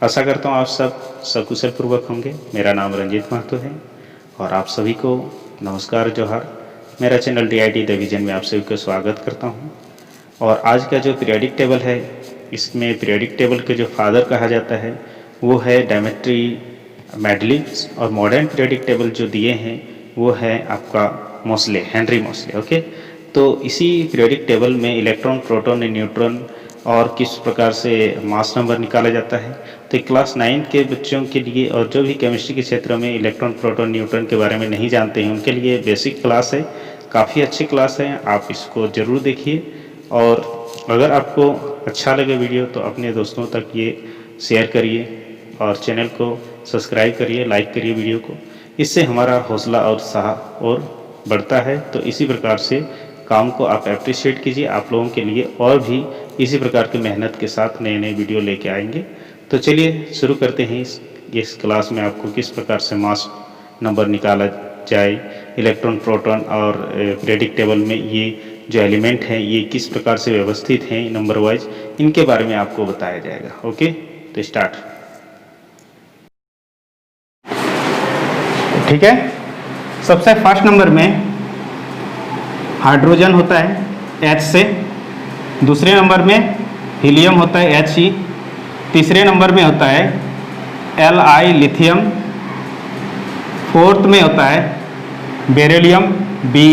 आशा करता हूँ आप सब सकुशल पूर्वक होंगे। मेरा नाम रंजीत महतो है और आप सभी को नमस्कार जोहार। मेरा चैनल DIT द विजन में आप सभी को स्वागत करता हूँ। और आज का जो पीरियडिक टेबल है, इसमें पीरियडिक टेबल के जो फादर कहा जाता है वो है डेमेट्री मेंडलीव, और मॉडर्न पीरियडिक टेबल जो दिए हैं वो है आपका मोसले, हेनरी मोसले। ओके, तो इसी पीरियडिक टेबल में इलेक्ट्रॉन, प्रोटॉन, न्यूट्रॉन और किस प्रकार से मास नंबर निकाला जाता है, तो क्लास 9 के बच्चों के लिए और जो भी केमिस्ट्री के क्षेत्र में इलेक्ट्रॉन, प्रोटॉन, न्यूट्रॉन के बारे में नहीं जानते हैं उनके लिए बेसिक क्लास है। काफ़ी अच्छी क्लास है, आप इसको ज़रूर देखिए। और अगर आपको अच्छा लगे वीडियो तो अपने दोस्तों तक ये शेयर करिए और चैनल को सब्सक्राइब करिए, लाइक करिए वीडियो को। इससे हमारा हौसला और उत्साह और बढ़ता है। तो इसी प्रकार से काम को आप अप्रिशिएट कीजिए। आप लोगों के लिए और भी इसी प्रकार की मेहनत के साथ नए नए वीडियो लेके आएंगे। तो चलिए शुरू करते हैं। इस क्लास में आपको किस प्रकार से मास नंबर निकाला जाए, इलेक्ट्रॉन, प्रोटॉन और पीरियडिक टेबल में ये जो एलिमेंट हैं ये किस प्रकार से व्यवस्थित हैं नंबर वाइज, इनके बारे में आपको बताया जाएगा। ओके, तो स्टार्ट। ठीक है, सबसे फर्स्ट नंबर में हाइड्रोजन होता है H से, दूसरे नंबर में हीलियम होता है He, तीसरे नंबर में होता है Li लिथियम, फोर्थ में होता है बेरिलियम Be,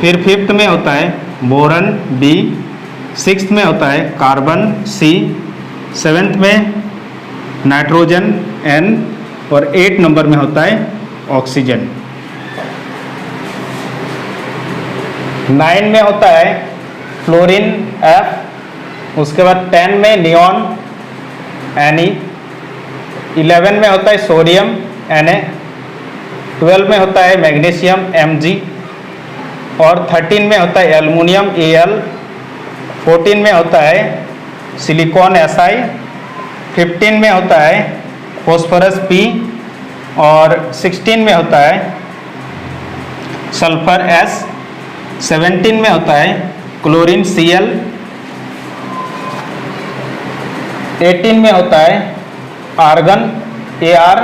फिर फिफ्थ में होता है बोरन B, सिक्स्थ में होता है कार्बन C, सेवेंथ में नाइट्रोजन N और 8 नंबर में होता है ऑक्सीजन। 9 में होता है फ्लोरीन F, उसके बाद 10 में नियॉन Ne, 11 में होता है सोडियम Na, 12 में होता है मैग्नीशियम Mg और 13 में होता है एल्युमिनियम Al, 14 में होता है सिलिकॉन Si, 15 में होता है फॉस्फोरस P और 16 में होता है सल्फर S, 17 में होता है क्लोरीन Cl, 18 में होता है आर्गन Ar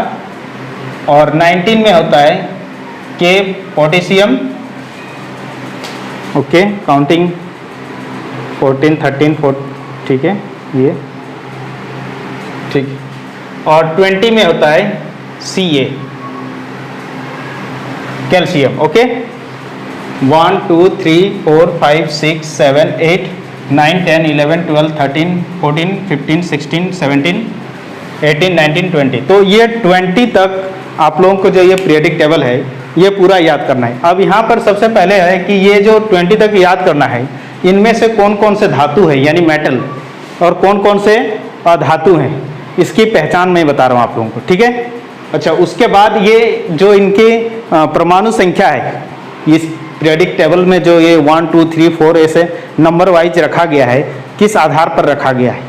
और 19 में होता है K पोटेशियम। ओके, काउंटिंग 14, 13, 14, ठीक है ये ठीक। और 20 में होता है Ca कैल्शियम। ओके, 1, 2, 3, 4, 5, 6, 7, 8, 9, 10, 11, 12, 13, 14, 15, 16, 17, 18, 19, 20। तो ये 20 तक आप लोगों को जो ये पीरियडिक टेबल है ये पूरा याद करना है। अब यहाँ पर सबसे पहले है कि ये जो 20 तक याद करना है, इनमें से कौन कौन से धातु है यानी मेटल और कौन कौन से अधातु हैं, इसकी पहचान मैं बता रहा हूँ आप लोगों को। ठीक है, अच्छा, उसके बाद ये जो इनके परमाणु संख्या है इस पीरियडिक टेबल में, जो ये 1, 2, 3, 4 ऐसे नंबर वाइज रखा गया है, किस आधार पर रखा गया है,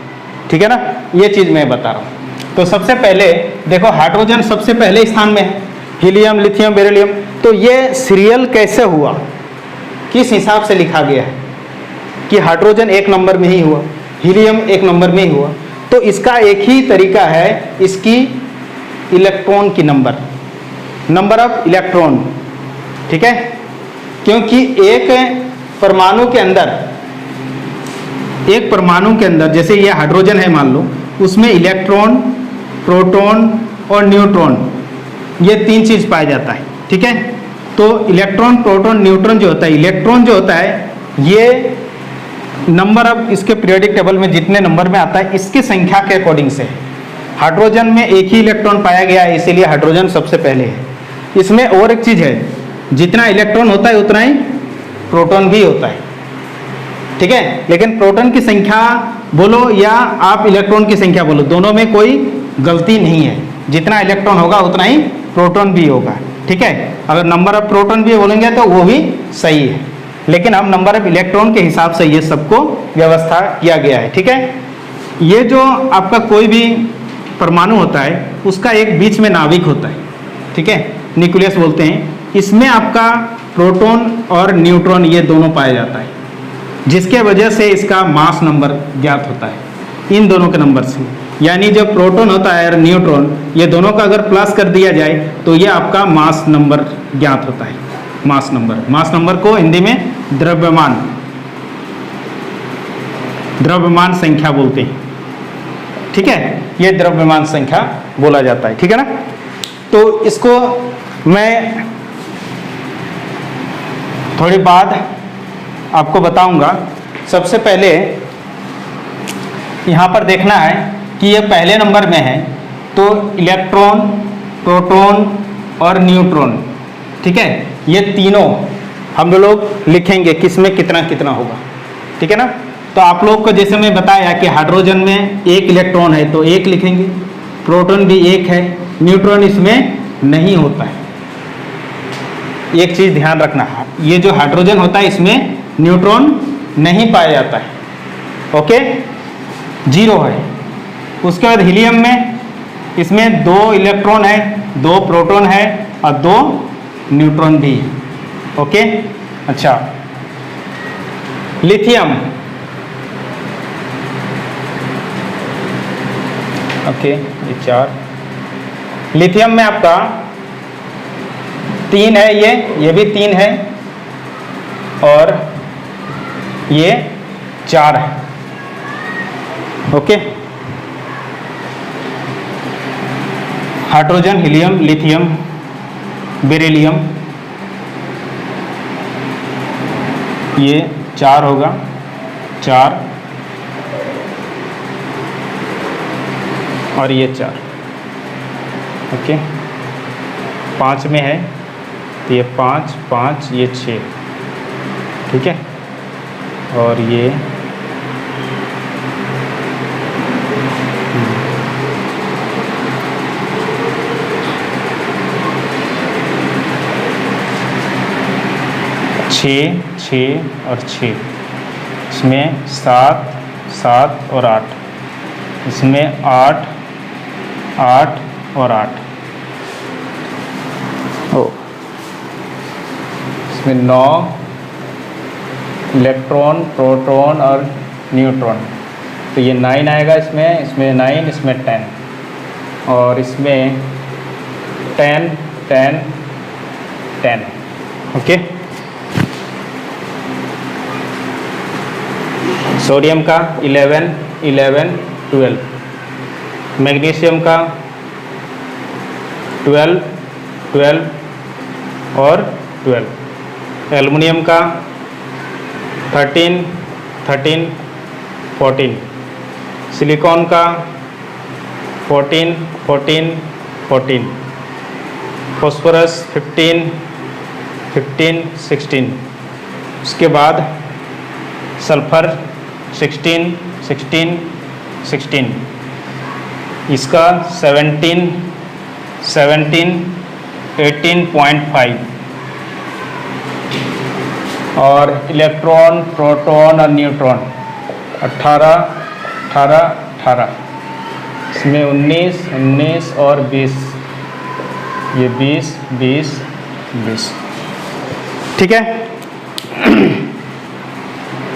ठीक है ना, ये चीज़ मैं बता रहा हूँ। तो सबसे पहले देखो, हाइड्रोजन सबसे पहले स्थान में है, हीलियम, लिथियम, बेरिलियम। तो ये सीरियल कैसे हुआ, किस हिसाब से लिखा गया है कि हाइड्रोजन 1 नंबर में ही हुआ, हीलियम 1 नंबर में ही हुआ। तो इसका एक ही तरीका है, इसकी इलेक्ट्रॉन की नंबर ऑफ इलेक्ट्रॉन, ठीक है, क्योंकि एक परमाणु के अंदर जैसे ये हाइड्रोजन है मान लो, उसमें इलेक्ट्रॉन, प्रोटॉन और न्यूट्रॉन, ये 3 चीज पाया जाता है। ठीक है, तो इलेक्ट्रॉन, प्रोटॉन, न्यूट्रॉन जो होता है, इलेक्ट्रॉन जो होता है ये नंबर ऑफ इसके पीरियडिक टेबल में जितने नंबर में आता है इसकी संख्या के अकॉर्डिंग से। हाइड्रोजन में एक ही इलेक्ट्रॉन पाया गया है, इसीलिए हाइड्रोजन सबसे पहले है। इसमें और एक चीज है, जितना इलेक्ट्रॉन होता है उतना ही प्रोटॉन भी होता है। ठीक है, लेकिन प्रोटॉन की संख्या बोलो या आप इलेक्ट्रॉन की संख्या बोलो, दोनों में कोई गलती नहीं है। जितना इलेक्ट्रॉन होगा उतना ही प्रोटॉन भी होगा। ठीक है, अगर नंबर ऑफ प्रोटॉन भी बोलेंगे तो वो भी सही है, लेकिन हम नंबर ऑफ इलेक्ट्रॉन के हिसाब से ये सबको व्यवस्था किया गया है। ठीक है, ये जो आपका कोई भी परमाणु होता है उसका एक बीच में नाभिक होता है, ठीक है, न्यूक्लियस बोलते हैं। इसमें आपका प्रोटॉन और न्यूट्रॉन ये दोनों पाया जाता है, जिसके वजह से इसका मास नंबर ज्ञात होता है। इन दोनों के नंबर से। यानी जब प्रोटॉन होता है और न्यूट्रॉन, ये दोनों का अगर प्लस कर दिया जाए तो ये आपका मास नंबर ज्ञात होता है। मास नंबर को हिंदी में द्रव्यमान संख्या बोलते हैं। ठीक है, ये द्रव्यमान संख्या बोला जाता है। ठीक है ना। तो इसको मैं थोड़ी बाद आपको बताऊंगा। सबसे पहले यहाँ पर देखना है कि ये पहले नंबर में है तो इलेक्ट्रॉन, प्रोटॉन और न्यूट्रॉन। ठीक है, ये तीनों हम लोग लिखेंगे किसमें कितना कितना होगा। ठीक है ना। तो आप लोग को जैसे मैं बताया कि हाइड्रोजन में एक इलेक्ट्रॉन है तो एक लिखेंगे, प्रोटॉन भी एक है, न्यूट्रॉन इसमें नहीं होता है। एक चीज़ ध्यान रखना, ये जो हाइड्रोजन होता है इसमें न्यूट्रॉन नहीं पाया जाता है। ओके, 0 है। उसके बाद हीलियम में, इसमें 2 इलेक्ट्रॉन है, 2 प्रोटॉन है और 2 न्यूट्रॉन भी है। ओके, अच्छा। लिथियम, ओके, ये 4। लिथियम में आपका 3 है, ये भी 3 है और ये 4 है। Okay, hydrogen, helium, lithium, beryllium, ये 4 होगा, 4 और ये 4। ओके, 5 में है तो ये 5, 5, ये 6। ठीक है, और ये 6, 6 और 6। इसमें 7, 7 और 8। इसमें 8, 8 और 8। ओ, इसमें 9 इलेक्ट्रॉन, प्रोटॉन और न्यूट्रॉन। तो ये 9 आएगा इसमें 9, इसमें 10 और इसमें 10, 10, 10। ओके, सोडियम का 11, 11, 12। मैग्नीशियम का 12, 12 और 12। एल्युमिनियम का 13, 13, 14। सिलिकॉन का 14, 14, 14। फॉस्फोरस 15, 15, 16। उसके बाद सल्फर 16, 16, 16। इसका 17, 17, 18.5। और इलेक्ट्रॉन, प्रोटॉन और न्यूट्रॉन 18, 18, 18। इसमें 19, 19 और 20। ये 20, 20, 20। ठीक है।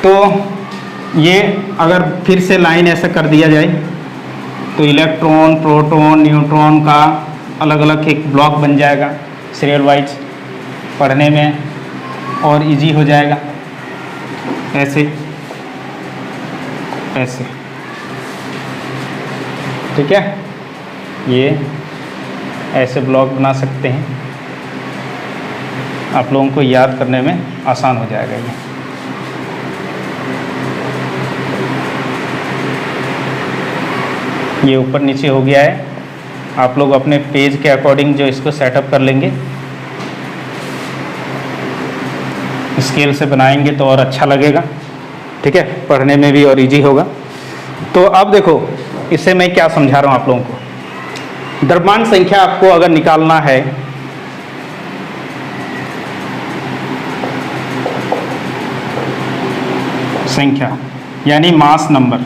तो ये अगर फिर से लाइन ऐसा कर दिया जाए तो इलेक्ट्रॉन, प्रोटॉन, न्यूट्रॉन का अलग अलग एक ब्लॉक बन जाएगा सीरियल वाइज, पढ़ने में और इजी हो जाएगा। ऐसे ऐसे, ठीक है, ये ऐसे ब्लॉक बना सकते हैं। आप लोगों को याद करने में आसान हो जाएगा ये ऊपर नीचे हो गया है। आप लोग अपने पेज के अकॉर्डिंग जो इसको सेटअप कर लेंगे, स्केल से बनाएंगे तो और अच्छा लगेगा। ठीक है, पढ़ने में भी और इजी होगा। तो अब देखो इससे मैं क्या समझा रहा हूँ आप लोगों को। द्रव्यमान संख्या आपको अगर निकालना है संख्या यानी मास नंबर,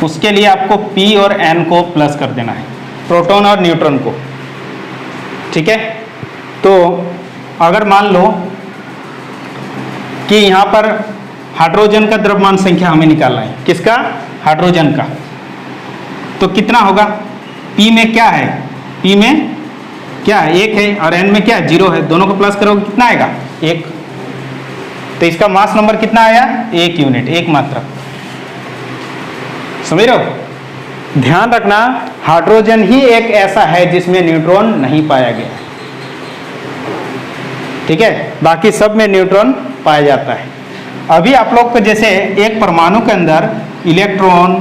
उसके लिए आपको P और N को प्लस कर देना है, प्रोटॉन और न्यूट्रॉन को। ठीक है, तो अगर मान लो कि यहाँ पर हाइड्रोजन का द्रव्यमान संख्या हमें निकालना है। किसका? हाइड्रोजन का। तो कितना होगा? P में क्या है? P में क्या है? 1 है और N में क्या है? 0 है। दोनों को प्लस करोगे कितना आएगा? 1। तो इसका मास नंबर कितना आया? 1 यूनिट, 1 मात्रा। समझ रहे हो? ध्यान रखना, हाइड्रोजन ही एक ऐसा है जिसमें न्यूट्रॉन नहीं पाया गया, ठीक है? बाकी सब में न्यूट्रॉन पाया जाता है। अभी आप लोग को जैसे एक परमाणु के अंदर इलेक्ट्रॉन,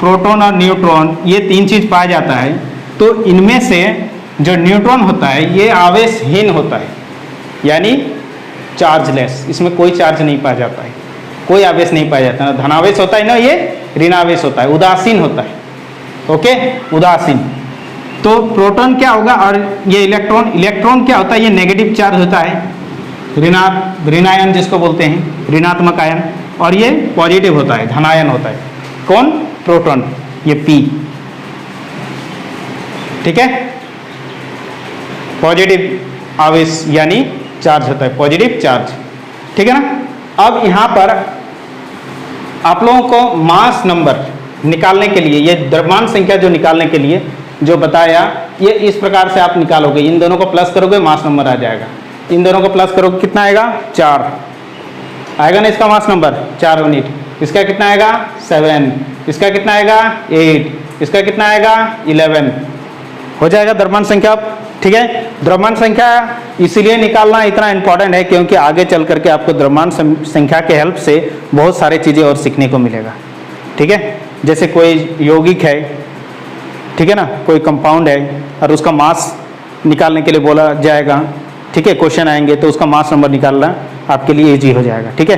प्रोटॉन और न्यूट्रॉन, ये 3 चीज पाया जाता है। तो इनमें से जो न्यूट्रॉन होता है ये आवेशहीन होता है, यानी चार्जलेस। इसमें कोई चार्ज नहीं पाया जाता है, कोई आवेश नहीं पाया जाता है। धनावेश होता है ना, ये ऋणावेश होता है, उदासीन होता है। ओके, उदासीन। तो प्रोटॉन क्या होगा और ये इलेक्ट्रॉन, इलेक्ट्रॉन क्या होता है? ये नेगेटिव चार्ज होता है, ऋणायन जिसको बोलते हैं, ऋणात्मक आयन। और ये पॉजिटिव होता है, धनायन होता है। कौन? प्रोटॉन, ये P, ठीक है? पॉजिटिव आवेश यानी चार्ज होता है, पॉजिटिव चार्ज, ठीक है ना? अब यहाँ पर आप लोगों को मास नंबर निकालने के लिए, ये द्रव्यमान संख्या जो निकालने के लिए जो बताया, ये इस प्रकार से आप निकालोगे। इन दोनों को प्लस करोगे, मास नंबर आ जाएगा। इन दोनों को प्लस करोगे, कितना आएगा? 4 आएगा ना इसका मास नंबर, 4 यूनिट। इसका कितना आएगा? 7। इसका कितना आएगा? 8। इसका कितना आएगा? 11। हो जाएगा द्रव्यमान संख्या, ठीक है? द्रव्यमान संख्या इसीलिए निकालना इतना इंपॉर्टेंट है क्योंकि आगे चल करके आपको द्रव्यमान संख्या के हेल्प से बहुत सारी चीज़ें और सीखने को मिलेगा, ठीक है? जैसे कोई यौगिक है, ठीक है ना, कोई कंपाउंड है और उसका मास निकालने के लिए बोला जाएगा, ठीक है? क्वेश्चन आएंगे तो उसका मास नंबर निकालना आपके लिए इजी हो जाएगा, ठीक है?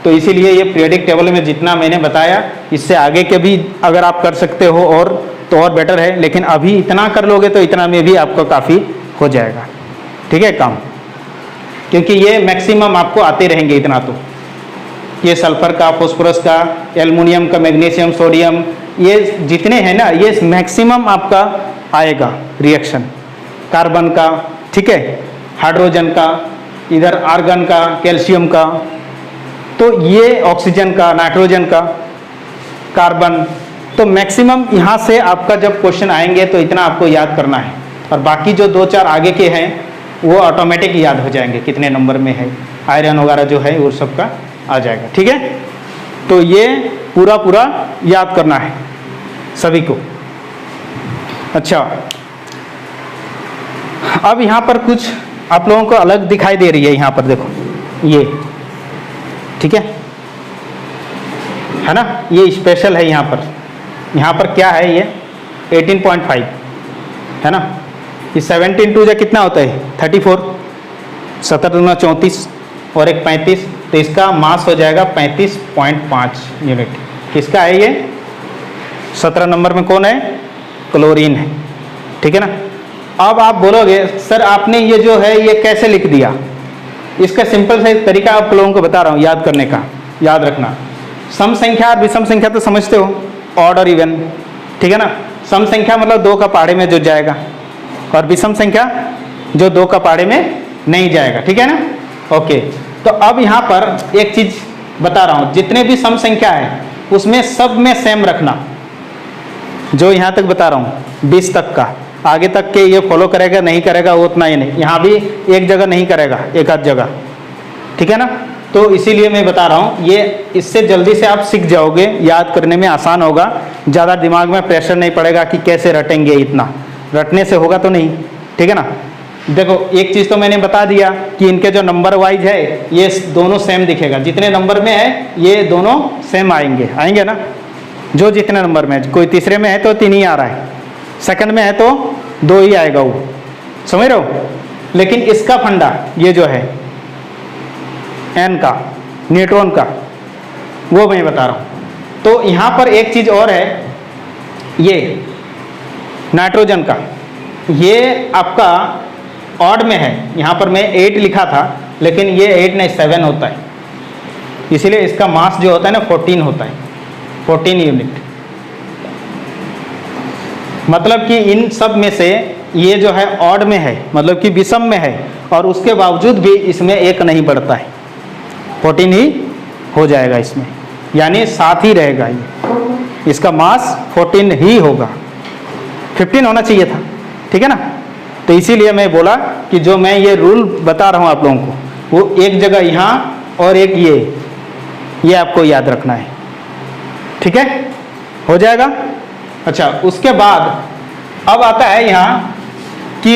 तो इसीलिए ये पीरियोडिक टेबल में जितना मैंने बताया, इससे आगे के भी अगर आप कर सकते हो और तो और बेटर है, लेकिन अभी इतना कर लोगे तो इतना में भी आपको काफ़ी हो जाएगा, ठीक है काम? क्योंकि ये मैक्सिमम आपको आते रहेंगे इतना। तो ये सल्फर का, फास्फोरस का, एल्युमिनियम का, मैग्नीशियम, सोडियम, ये जितने हैं ना, ये मैक्सिमम आपका आएगा रिएक्शन। कार्बन का, ठीक है, हाइड्रोजन का, इधर आर्गन का, कैल्शियम का, तो ये ऑक्सीजन का, नाइट्रोजन का, कार्बन। तो मैक्सिमम यहाँ से आपका जब क्वेश्चन आएंगे तो इतना आपको याद करना है, और बाकी जो 2-4 आगे के हैं वो ऑटोमेटिक याद हो जाएंगे, कितने नंबर में है, आयरन वगैरह जो है वो सब का आ जाएगा, ठीक है? तो ये पूरा याद करना है सभी को। अच्छा, अब यहाँ पर कुछ आप लोगों को अलग दिखाई दे रही है, यहाँ पर देखो ये, ठीक है ना? ये स्पेशल है। यहाँ पर क्या है? ये 18.5 है ना? ये 17 जा कितना होता है? 34, 17 दूना 34 और एक 35, तो इसका मास हो जाएगा 35.5 यूनिट। किसका है ये? 17 नंबर में कौन है? क्लोरीन है, ठीक है ना? अब आप बोलोगे सर आपने ये जो है ये कैसे लिख दिया? इसका सिंपल सा तरीका आप लोगों को बता रहा हूँ याद करने का। याद रखना, सम संख्या और विषम संख्या तो समझते हो, ऑड और इवन, ठीक है ना? सम संख्या मतलब 2 का पहाड़े में जो जाएगा, और विषम संख्या जो 2 का पहाड़े में नहीं जाएगा, ठीक है ना? ओके, तो अब यहाँ पर एक चीज बता रहा हूँ, जितने भी सम संख्या है उसमें सब में सेम रखना। जो यहाँ तक बता रहा हूँ 20 तक का, आगे तक के ये फॉलो करेगा नहीं करेगा वो उतना ही नहीं, यहाँ भी एक जगह नहीं करेगा, एक आध जगह, ठीक है ना? तो इसीलिए मैं बता रहा हूँ, ये इससे जल्दी से आप सीख जाओगे, याद करने में आसान होगा, ज़्यादा दिमाग में प्रेशर नहीं पड़ेगा कि कैसे रटेंगे, इतना रटने से होगा तो नहीं, ठीक है ना? देखो एक चीज़ तो मैंने बता दिया कि इनके जो नंबर वाइज है ये दोनों सेम दिखेगा, जितने नंबर में है ये दोनों सेम आएंगे ना? जो जितने नंबर में है, कोई तीसरे में है तो 3 ही आ रहा है, सेकंड में है तो 2 ही आएगा, वो समझ रहे हो? लेकिन इसका फंडा ये जो है एन का, न्यूट्रॉन का, वो मैं बता रहा हूँ। तो यहाँ पर एक चीज़ और है, ये नाइट्रोजन का, ये आपका ऑड में है। यहाँ पर मैं 8 लिखा था, लेकिन ये 8 नहीं 7 होता है, इसीलिए इसका मास जो होता है ना 14 होता है, 14 यूनिट। मतलब कि इन सब में से ये जो है ऑड में है, मतलब कि विषम में है, और उसके बावजूद भी इसमें 1 नहीं बढ़ता है, 14 ही हो जाएगा इसमें, यानी 7 ही रहेगा ये, इसका मास 14 ही होगा, 15 होना चाहिए था, ठीक है ना। तो इसीलिए मैं बोला कि जो मैं ये रूल बता रहा हूँ आप लोगों को, वो एक जगह यहाँ और एक ये आपको याद रखना है, ठीक है, हो जाएगा। अच्छा, उसके बाद अब आता है यहाँ कि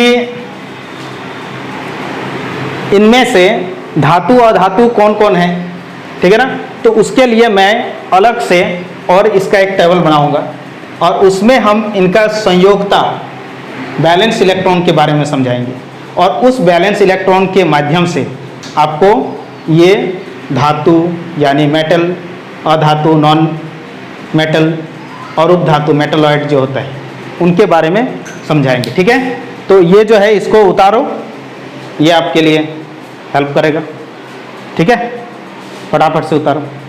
इनमें से धातु और धातु कौन कौन है, ठीक है ना। तो उसके लिए मैं अलग से और इसका एक टेबल बनाऊंगा और उसमें हम इनका संयोगता बैलेंस इलेक्ट्रॉन के बारे में समझाएंगे, और उस बैलेंस इलेक्ट्रॉन के माध्यम से आपको ये धातु यानी मेटल, अधातु नॉन मेटल और उपधातु मेटलॉइड जो होता है उनके बारे में समझाएंगे, ठीक है। तो ये जो है इसको उतारो, ये आपके लिए हेल्प करेगा, ठीक है, फटाफट से उतारो।